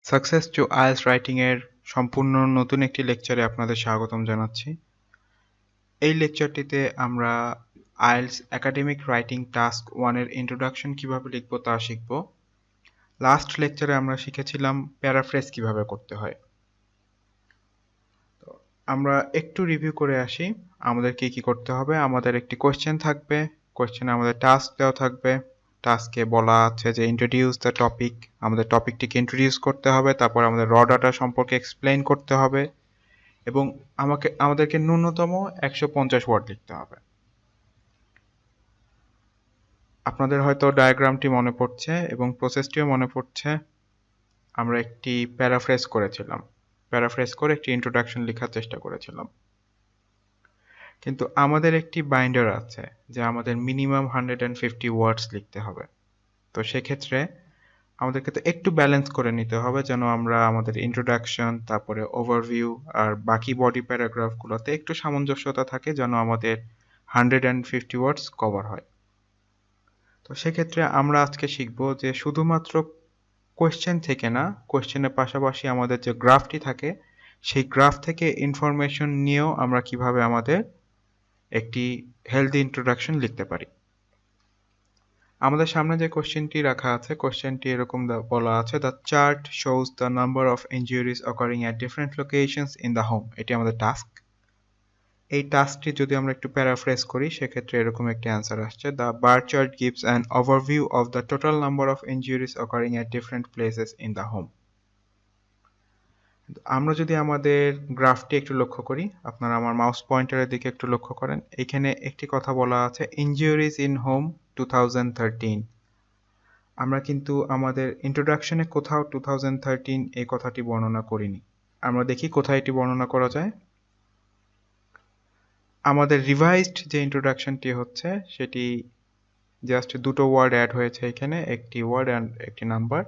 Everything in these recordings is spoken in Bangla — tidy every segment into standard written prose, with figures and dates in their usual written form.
সাকসেস টু আইএলটিএস রাইটিং এর সম্পূর্ণ নতুন একটি লেকচারে আপনাদের স্বাগতম জানাচ্ছি। এই লেকচারটিতে আমরা আইএলটিএস একাডেমিক রাইটিং টাস্ক 1 এর ইন্ট্রোডাকশন কিভাবে লিখব তা শিখব। লাস্ট লেকচারে আমরা শিখেছিলাম প্যারাফ্রেজ কিভাবে করতে হয়। তো আমরা একটু রিভিউ করে আসি। আমাদের কি করতে হবে? আমাদের একটি কোশ্চেন থাকবে, কোশ্চেনে আমাদের টাস্ক দেওয়া থাকবে। টাস্কে বলা আছে যে ইন্ট্রোডিউস দ্য টপিক, আমাদের টপিকটিকে ইন্ট্রোডিউস করতে হবে, তারপর আমাদের র ডাটা সম্পর্কে এক্সপ্লেইন করতে হবে এবং আমাদেরকে ন্যূনতম 150 ওয়ার্ড লিখতে হবে। আপনাদের হয়তো ডায়াগ্রামটি মনে পড়ছে এবং প্রসেসটিও মনে পড়ছে। আমরা একটি প্যারাফ্রেজ করেছিলাম, প্যারাফ্রেজ করে একটি ইন্ট্রোডাকশন লেখার চেষ্টা করেছিলাম। কিন্তু আমাদের একটি বাইন্ডার আছে যে আমাদের মিনিমাম 150 ওয়ার্ডস লিখতে হবে। তো সেক্ষেত্রে আমাদেরকে তো একটু ব্যালেন্স করে নিতে হবে যেন আমরা আমাদের ইন্ট্রোডাকশন, তারপরে ওভারভিউ আর বাকি বডি প্যারাগ্রাফগুলোতে একটু সামঞ্জস্যতা থাকে যেন আমাদের 150 ওয়ার্ডস কভার হয়। তো সেক্ষেত্রে আমরা আজকে শিখব যে শুধুমাত্র কোয়েশ্চেন থেকে না, কোয়েশ্চেনের পাশাপাশি আমাদের যে গ্রাফটি থাকে সেই গ্রাফ থেকে ইনফরমেশন নিয়েও আমরা কিভাবে আমাদের একটি হেলদি ইন্ট্রোডাকশন লিখতে পারি। আমাদের সামনে যে কোশ্চেনটি রাখা আছে, কোশ্চেনটি এরকম বলা আছে, the chart shows the number of injuries occurring at different locations in the home. এটি আমাদের টাস্ক। এই টাস্কটি যদি আমরা একটু প্যারাফ্রেজ করি সেক্ষেত্রে এরকম একটি অ্যান্সার আসছে, the bar chart gives an overview of the total number of injuries occurring at different places in the home. আমরা যদি আমাদের গ্রাফটি একটু লক্ষ্য করি, আপনারা আমার মাউস পয়েন্টারের দিকে একটু লক্ষ্য করেন, এখানে একটি কথা বলা আছে, ইনজুরিজ ইন হোম 2013। আমরা কিন্তু আমাদের ইন্ট্রোডাকশনে কোথাও 2013 এই কথাটি বর্ণনা করিনি। আমরা দেখি কোথায় এটি বর্ণনা করা যায়। আমাদের রিভাইজড যে ইন্ট্রোডাকশনটি হচ্ছে সেটি জাস্ট দুটো ওয়ার্ড অ্যাড হয়েছে এখানে, একটি ওয়ার্ড অ্যান্ড একটি number.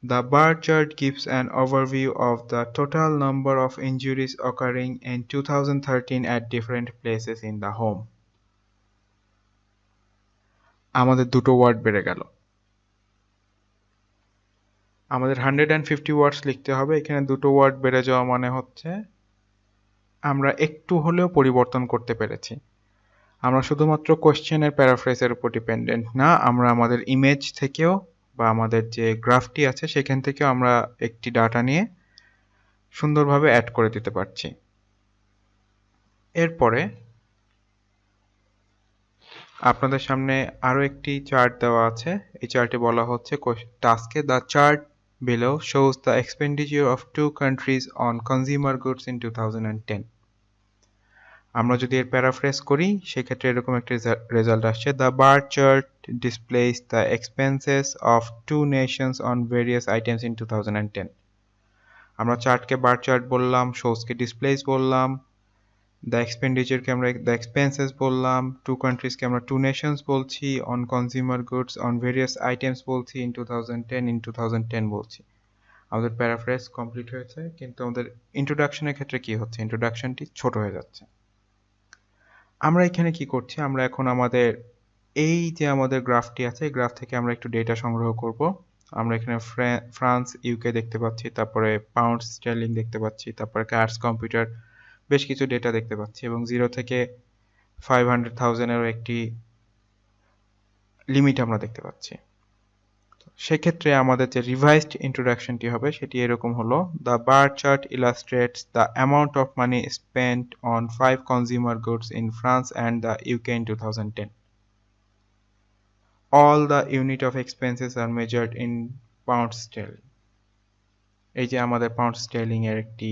The bar chart gives an overview of the total number of injuries occurring in 2013 at different places in the home. আমাদের দুটো ওয়ার্ড বেড়ে গেল। আমাদের 150 ওয়ার্ডস লিখতে হবে, এখানে দুটো ওয়ার্ড বেড়ে যাওয়া মানে হচ্ছে আমরা একটু হলেও পরিবর্তন করতে পেরেছি। আমরা শুধুমাত্র কোশ্চেনের প্যারাফ্রেজের উপর ডিপেন্ডেন্ট না, আমরা আমাদের ইমেজ থেকেও বা আমাদের যে গ্রাফটি আছে সেখান থেকেও আমরা একটি ডাটা নিয়ে সুন্দরভাবে অ্যাড করে দিতে পারছি। এরপরে আপনাদের সামনে আরও একটি চার্ট দেওয়া আছে। এই চার্টে বলা হচ্ছে টাস্কে, the chart below shows the expenditure of 2 countries on consumer goods in 2010। আমরা যদি এর প্যারাফ্রেজ করি সেক্ষেত্রে এরকম একটি রেজাল্ট আসছে, the bar chart displace the expenses of 2 nations on various items in 2010। আমরা চার্টকে বার চার্ট বললাম, শোজকে ডিসপ্লেস বললাম, দ্য এক্সপেন্ডিচারকে আমরা দ্য এক্সপেন্সেস বললাম, 2 কান্ট্রিজকে আমরা 2 নেশনস বলছি, on consumer goods on various items বলছি, ইন 2010 বলছি। আমাদের প্যারাফ্রেজ কমপ্লিট হয়েছে, কিন্তু আমাদের ইন্ট্রোডাকশনের ক্ষেত্রে কি হচ্ছে, ইন্ট্রোডাকশনটি ছোট হয়ে যাচ্ছে। আমরা এখানে কি করছি, আমরা এখন আমাদের এই যে আমাদের গ্রাফটি আছে, এই গ্রাফ থেকে আমরা একটু ডেটা সংগ্রহ করব। আমরা এখানে ফ্রান্স, ইউকে দেখতে পাচ্ছি, তারপরে পাউন্ড স্টার্লিং দেখতে পাচ্ছি, তারপরে কার্স কম্পিউটার, বেশ কিছু ডেটা দেখতে পাচ্ছি এবং 0 থেকে 500,000-এরও একটি লিমিট আমরা দেখতে পাচ্ছি। সেক্ষেত্রে আমাদের যে রিভাইজড ইন্ট্রোডাকশনটি হবে সেটি এরকম হলো, the bar chart illustrates the amount of money spent on 5 consumer goods in France and the UK in 2010. All the unit of expenses are measured in pound sterling. এই যে আমাদের পাউন্ড স্টার্লিং এর একটি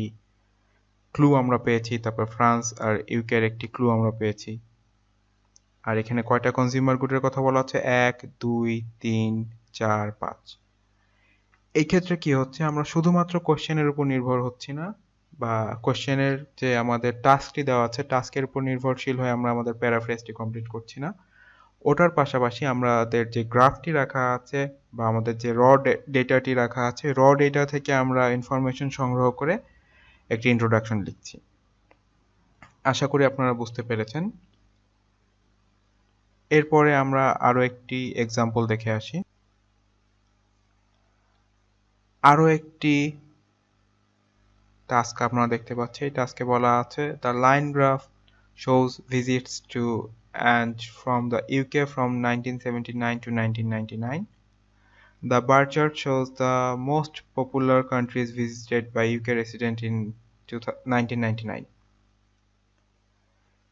ক্লু আমরা পেয়েছি, তারপর ফ্রান্স আর ইউকে এর একটি ক্লু আমরা পেয়েছি। আর এখানে কয়টা কনজিউমার গুডের কথা বলা হচ্ছে, 1, 2, 3, 4, 5। এই ক্ষেত্রে কি হচ্ছে, আমরা শুধুমাত্র কোশ্চেনের উপর নির্ভর হচ্ছি না, বা কোশ্চেনের যে আমাদের টাস্কটি দেওয়া আছে টাস্কের উপর নির্ভরশীল হয়ে আমরা আমাদের প্যারাফ্রেজটি কমপ্লিট করছি না। ওটার পাশাপাশি আমাদের যে গ্রাফটি রাখা আছে বা আমাদের যে র ডেটাটি রাখা আছে, র ডেটা থেকে আমরা ইনফরমেশন সংগ্রহ করে একটি ইন্ট্রোডাকশন লিখছি। আশা করি আপনারা বুঝতে পেরেছেন। এরপরে আমরা আরো একটি এক্সাম্পল দেখে আসি। আরও একটি টাস্ক আপনারা দেখতে পাচ্ছেন। এই টাস্কে বলা আছে the line graph shows visits to and from the UK from 1979 to 1999. The bar chart shows the most popular countries visited by UK resident in 1999.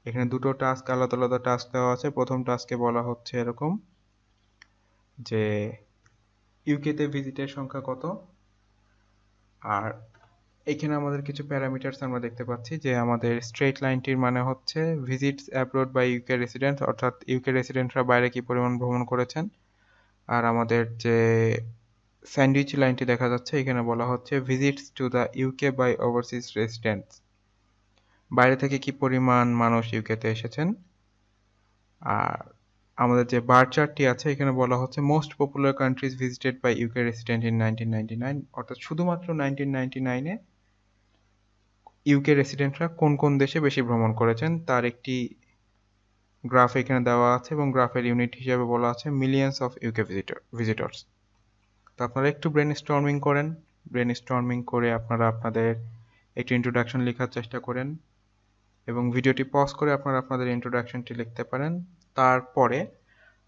এখানে দুটো টাস্ক আলাদা আলাদা টাস্ক দেওয়া আছে। প্রথম টাস্কে বলা হচ্ছে এরকম যে ইউকেতে ভিজিটের সংখ্যা কত, আর এখানে আমাদের কিছু প্যারামিটারস আমরা দেখতে পাচ্ছি যে আমাদের স্ট্রেট লাইনটির মানে হচ্ছে visits abroad by UK resident, অর্থাৎ ইউকে রেসিডেন্টরা বাইরে কি পরিমাণ ভ্রমণ করেছেন। আর আমাদের যে স্যান্ডউইচ লাইনটি দেখা যাচ্ছে এখানে বলা হচ্ছে visits to the UK by overseas residents, বাইরে থেকে কি পরিমাণ মানুষ ইউকেতে এসেছেন। আর আমাদের যে বার চার্টটি আছে এখানে বলা হচ্ছে most popular countries visited by UK resident in 1999, অর্থাৎ শুধুমাত্র 1999-এ ইউকে রেসিডেন্টরা কোন কোন দেশে বেশি ভ্রমণ করেছেন তার একটি গ্রাফ এখানে দেওয়া আছে এবং গ্রাফের ইউনিট হিসেবে বলা আছে মিলিয়ন্স অফ ইউকে ভিজিটর্স। তো আপনারা একটু ব্রেন স্টর্মিং করেন, ব্রেন স্টর্মিং করে আপনারা আপনাদের একটু ইন্ট্রোডাকশন লেখার চেষ্টা করেন এবং ভিডিওটি পজ করে আপনারা আপনাদের ইন্ট্রোডাকশনটি লিখতে পারেন। তারপরে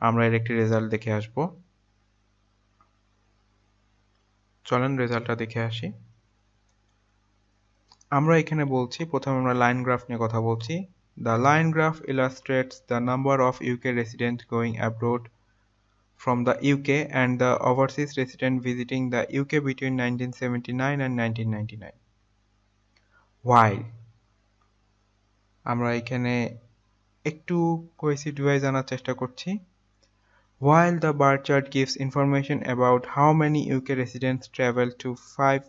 আমরা এর একটি রেজাল্ট দেখে আসব। চলেন রেজাল্টটা দেখে আসি। আমরা এখানে বলছি, প্রথমে আমরা লাইন গ্রাফ নিয়ে কথা বলছি। The line graph illustrates the number of UK residents going abroad from the UK and the overseas residents visiting the UK between 1979 and 1999. While আমরা এখানে একটু কোহেসিভ ডিভাইস আনার চেষ্টা করছি। While the bar chart gives information about how many UK residents traveled to 5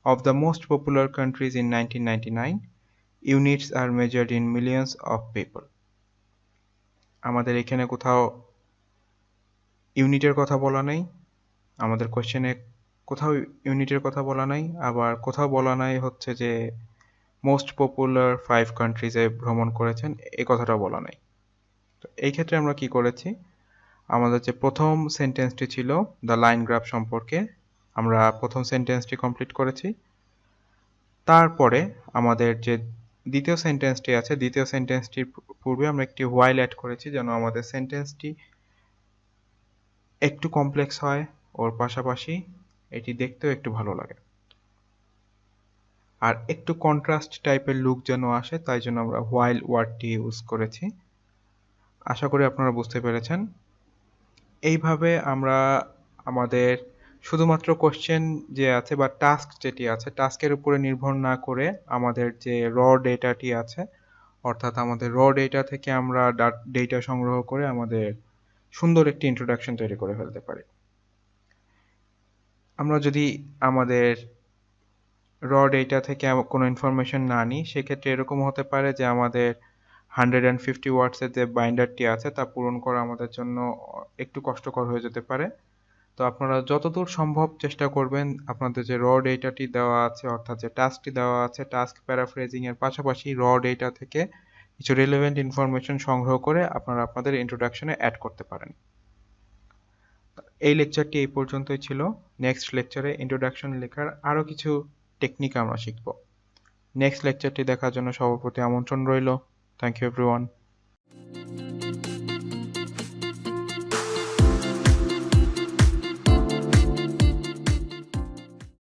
of the most popular countries in 1999, units are measured in millions of people. আমাদের এখানে কোথাও ইউনিটের কথা বলা নেই, আমাদের কোশ্চেনে কোথাও ইউনিটের কথা বলা নাই, আবার কোথাও বলা নাই হচ্ছে যে মোস্ট পপুলার 5 কান্ট্রিজে ভ্রমণ করেছেন এই কথাটা বলা নাই। তো এই ক্ষেত্রে আমরা কি করেছি, আমাদের যে প্রথম সেন্টেন্সটি ছিল দ্য লাইন গ্রাফ সম্পর্কে, আমরা প্রথম সেন্টেন্সটি কমপ্লিট করেছি। তারপরে আমাদের যে দ্বিতীয় সেন্টেন্সটি আছে, দ্বিতীয় সেন্টেন্সটির পূর্বে আমরা একটি হোয়াইল অ্যাড করেছি যেন আমাদের সেন্টেন্সটি একটু কমপ্লেক্স হয়, ওর পাশাপাশি এটি দেখতেও একটু ভালো লাগে, আর একটু কন্ট্রাস্ট টাইপের লুক যেন আসে, তাই জন্য আমরা হোয়াইল ওয়ার্ডটি ইউজ করেছি। আশা করি আপনারা বুঝতে পেরেছেন। এইভাবে আমরা আমাদের শুধুমাত্র কোশ্চেন যে আছে বা টাস্ক যেটি আছে, টাস্কের উপরে নির্ভর না করে আমাদের যে র ডেটাটি আছে, অর্থাৎ আমাদের র ডেটা থেকে আমরা ডেটা সংগ্রহ করে আমাদের সুন্দর একটি ইন্ট্রোডাকশন তৈরি করে ফেলতে পারি। আমরা যদি আমাদের র ডেটা থেকে কোনো ইনফরমেশন না নিই, সেক্ষেত্রে এরকম হতে পারে যে আমাদের 150 ওয়ার্ডসের যে বাইন্ডারটি আছে তা পূরণ করা আমাদের জন্য একটু কষ্টকর হয়ে যেতে পারে। তো আপনারা যতদূর সম্ভব চেষ্টা করবেন আপনাদের যে র ডেটাটি দেওয়া আছে, অর্থাৎ যে টাস্কটি দেওয়া আছে, টাস্ক প্যারাফ্রেজিং এর পাশাপাশি র ডেটা থেকে কিছু রিলেভেন্ট ইনফরমেশন সংগ্রহ করে আপনারা আপনাদের ইন্ট্রোডাকশনে অ্যাড করতে পারেন। এই লেকচারটি এই পর্যন্তই ছিল। নেক্সট লেকচারে ইন্ট্রোডাকশন লেখার আরও কিছু টেকনিক আমরা শিখব। নেক্সট লেকচারটি দেখার জন্য সবার প্রতি আমন্ত্রণ রইল। Thank you everyone.